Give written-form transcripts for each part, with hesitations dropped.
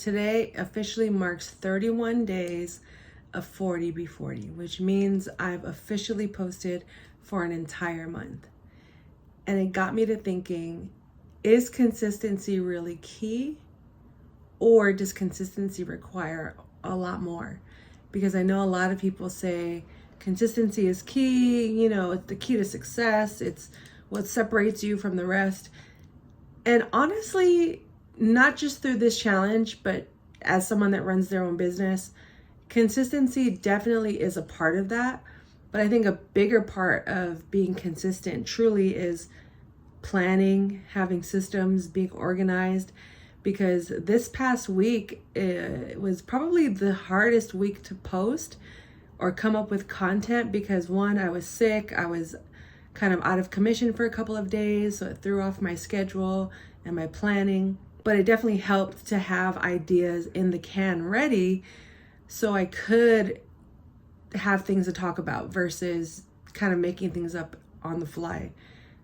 Today officially marks 31 days of 40B40, which means I've officially posted for an entire month. And it got me to thinking, is consistency really key? Or does consistency require a lot more? Because I know a lot of people say consistency is key, it's the key to success, it's what separates you from the rest. And honestly, not just through this challenge, but as someone that runs their own business, consistency definitely is a part of that. But I think a bigger part of being consistent truly is planning, having systems, being organized. Because this past week, it was probably the hardest week to post or come up with content because one, I was sick. I was kind of out of commission for a couple of days, so it threw off my schedule and my planning. But it definitely helped to have ideas in the can ready so I could have things to talk about versus kind of making things up on the fly.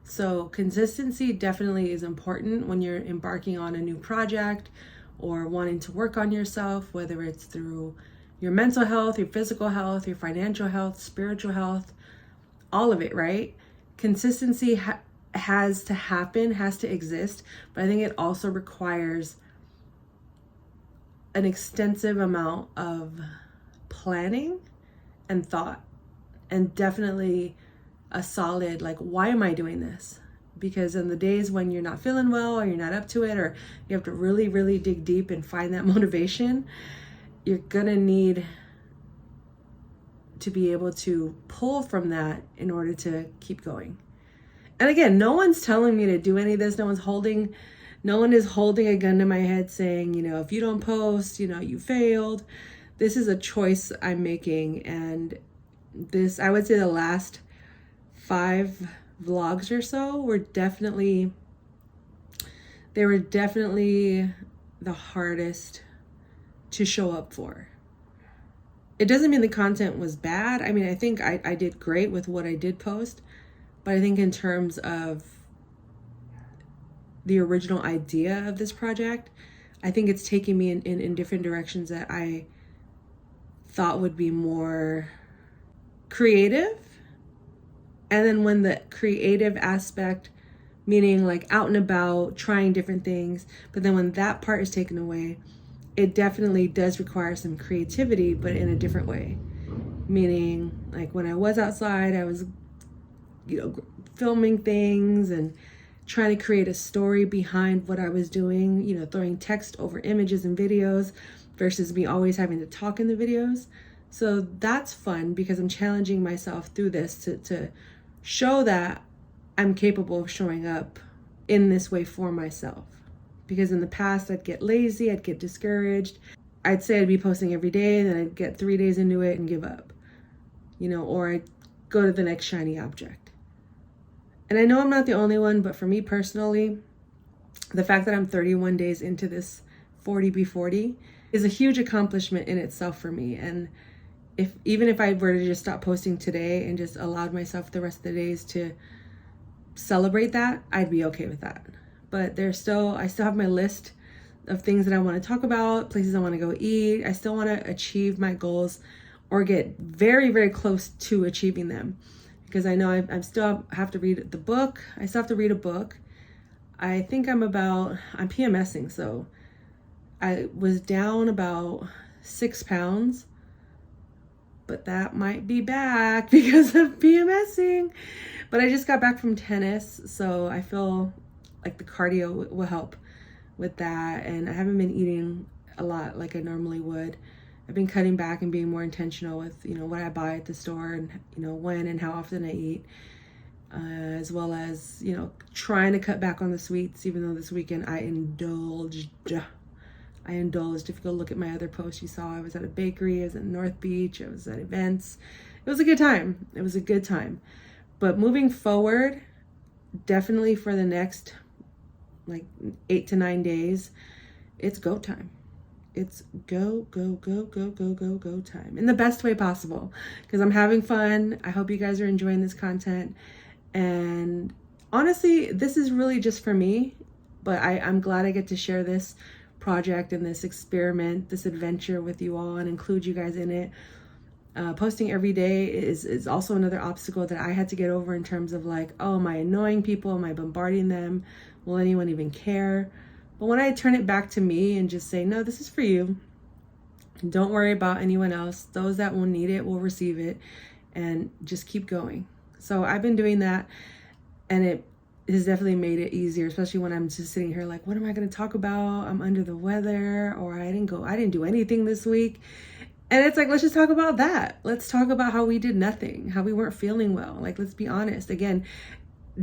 So consistency definitely is important when you're embarking on a new project or wanting to work on yourself, whether it's through your mental health, your physical health, your financial health, spiritual health, all of it, right? Consistency has to happen, has to exist, but I think it also requires an extensive amount of planning and thought, and definitely a solid, why am I doing this? Because in the days when you're not feeling well or you're not up to it, or you have to really, really dig deep and find that motivation, you're gonna need to be able to pull from that in order to keep going. And again, no one's telling me to do any of this. No one is holding a gun to my head saying, if you don't post, you failed. This is a choice I'm making. And this, I would say the last 5 vlogs or so were definitely the hardest to show up for. It doesn't mean the content was bad. I mean, I think I did great with what I did post, but I think in terms of the original idea of this project, I think it's taking me in different directions that I thought would be more creative. And then when the creative aspect, meaning out and about, trying different things, but then when that part is taken away, it definitely does require some creativity, but in a different way. Meaning, when I was outside, I was, filming things and trying to create a story behind what I was doing, throwing text over images and videos versus me always having to talk in the videos. So that's fun because I'm challenging myself through this to show that I'm capable of showing up in this way for myself. Because in the past, I'd get lazy, I'd get discouraged. I'd say I'd be posting every day, and then I'd get 3 days into it and give up, or I'd go to the next shiny object. And I know I'm not the only one, but for me personally, the fact that I'm 31 days into this 40B40 is a huge accomplishment in itself for me. And even if I were to just stop posting today and just allowed myself the rest of the days to celebrate that, I'd be okay with that. But I still have my list of things that I want to talk about, places I want to go eat. I still want to achieve my goals or get very, very close to achieving them. Because I know I still have to read the book. I still have to read a book. I think I'm PMSing, so I was down about 6 pounds, but that might be back because of PMSing. But I just got back from tennis, so I feel like the cardio will help with that. And I haven't been eating a lot like I normally would. I've been cutting back and being more intentional with, what I buy at the store and, when and how often I eat, as well as, trying to cut back on the sweets, even though this weekend I indulged. If you go look at my other posts, you saw I was at a bakery, I was at North Beach, I was at events. It was a good time. But moving forward, definitely for the next 8 to 9 days, it's go time. It's go time in the best way possible because I'm having fun. I hope you guys are enjoying this content. And honestly, this is really just for me, but I'm glad I get to share this project and this experiment, this adventure with you all and include you guys in it. Posting every day is also another obstacle that I had to get over in terms of like, oh, am I annoying people? Am I bombarding them? Will anyone even care? But when I turn it back to me and just say, no, this is for you. Don't worry about anyone else. Those that will need it will receive it, and just keep going. So I've been doing that, and it has definitely made it easier, especially when I'm just sitting here like, what am I going to talk about? I'm under the weather, or I didn't do anything this week. And it's like, let's just talk about that. Let's talk about how we did nothing, how we weren't feeling well. Like, let's be honest. Again,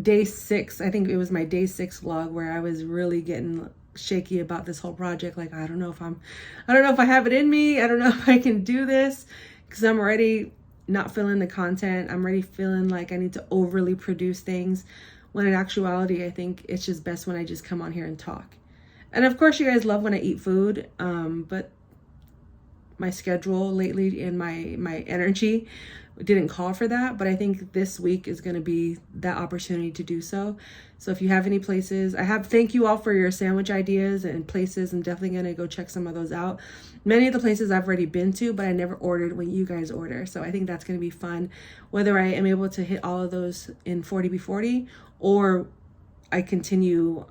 day 6, I think it was my day 6 vlog where I was really getting shaky about this whole project. Like, I don't know if I have it in me. I don't know if I can do this, because I'm already not feeling the content. I'm already feeling like I need to overly produce things, when in actuality, I think it's just best when I just come on here and talk. And of course, you guys love when I eat food, but my schedule lately and my energy didn't call for that. But I think this week is going to be that opportunity to do so. So if you have any places, thank you all for your sandwich ideas and places. I'm definitely going to go check some of those out. Many of the places I've already been to, but I never ordered when you guys order. So I think that's going to be fun. Whether I am able to hit all of those in 40B40, or I continue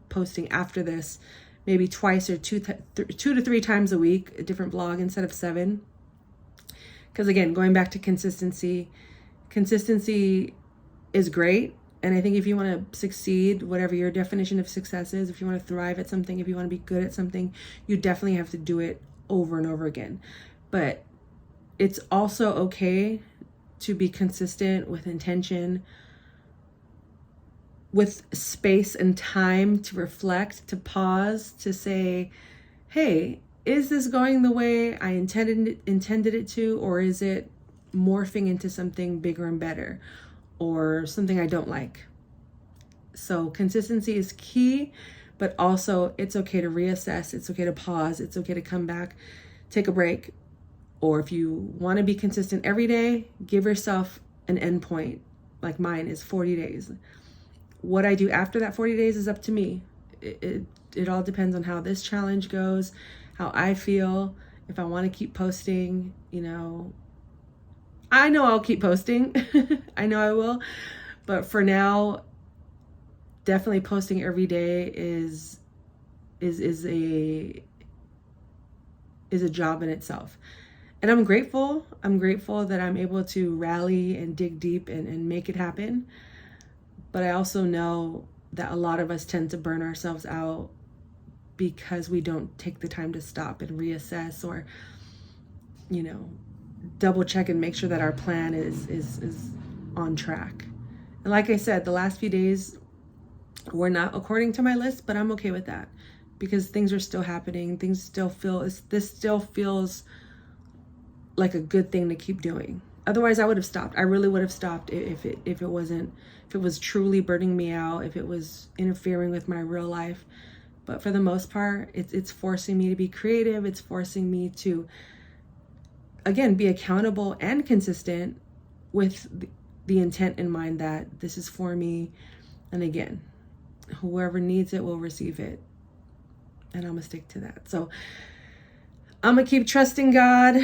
posting after this, maybe twice or two to three times a week, a different vlog instead of 7. Because again, going back to consistency is great. And I think if you want to succeed, whatever your definition of success is, if you want to thrive at something, if you want to be good at something, you definitely have to do it over and over again. But it's also okay to be consistent with intention, with space and time to reflect, to pause, to say, hey, is this going the way I intended it to, or is it morphing into something bigger and better, or something I don't like? So consistency is key, but also it's okay to reassess. It's okay to pause. It's okay to come back, take a break. Or if you want to be consistent every day, give yourself an endpoint. Like mine is 40 days. What I do after that 40 days is up to me. It all depends on how this challenge goes, how I feel. If I want to keep posting, I know I'll keep posting. I know I will. But for now, definitely posting every day is a job in itself. And I'm grateful. I'm grateful that I'm able to rally and dig deep and make it happen. But I also know that a lot of us tend to burn ourselves out because we don't take the time to stop and reassess, or, double check and make sure that our plan is on track. And like I said, the last few days were not according to my list, but I'm okay with that, because things are still happening. This still feels like a good thing to keep doing. Otherwise, I would have stopped. I really would have stopped if it was truly burning me out, if it was interfering with my real life. But for the most part, it's forcing me to be creative. It's forcing me to, again, be accountable and consistent with the intent in mind that this is for me. And again, whoever needs it will receive it. And I'm going to stick to that. So I'm going to keep trusting God.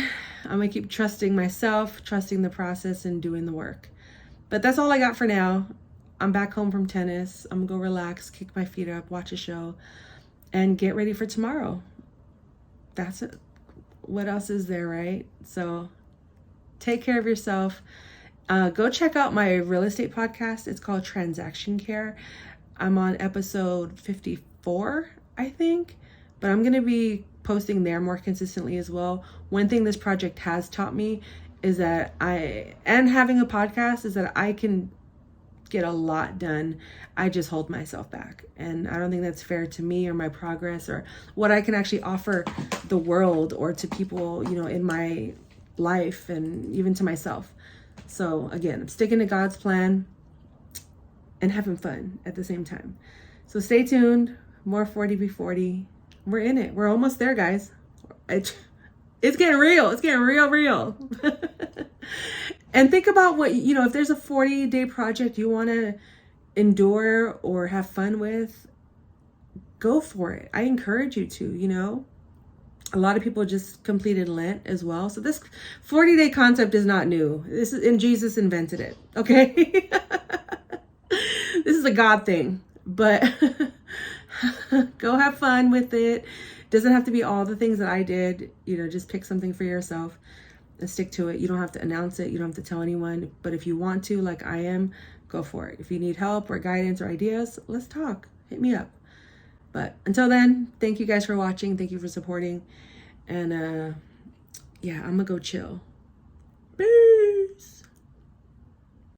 I'm going to keep trusting myself, trusting the process, and doing the work. But that's all I got for now. I'm back home from tennis. I'm going to go relax, kick my feet up, watch a show, and get ready for tomorrow. That's it. What else is there, right? So take care of yourself. Go check out my real estate podcast. It's called Transaction Care. I'm on episode 54, I think. But I'm going to be posting there more consistently as well. One thing this project has taught me is that having a podcast is that I can get a lot done. I just hold myself back. And I don't think that's fair to me or my progress or what I can actually offer the world or to people, in my life and even to myself. So again, I'm sticking to God's plan and having fun at the same time. So stay tuned. More 40B40. We're in it. We're almost there, guys. It's getting real. It's getting real. And think about what, if there's a 40-day project you want to endure or have fun with, go for it. I encourage you to, you know. A lot of people just completed Lent as well. So this 40-day concept is not new. This is, and Jesus invented it. Okay. This is a God thing, but go have fun with it. Doesn't have to be all the things that I did. You know, just pick something for yourself and stick to it. You don't have to announce it. You don't have to tell anyone. But if you want to, like I am, go for it. If you need help or guidance or ideas, let's talk. Hit me up. But until then, thank you guys for watching. Thank you for supporting. And yeah, I'm gonna go chill.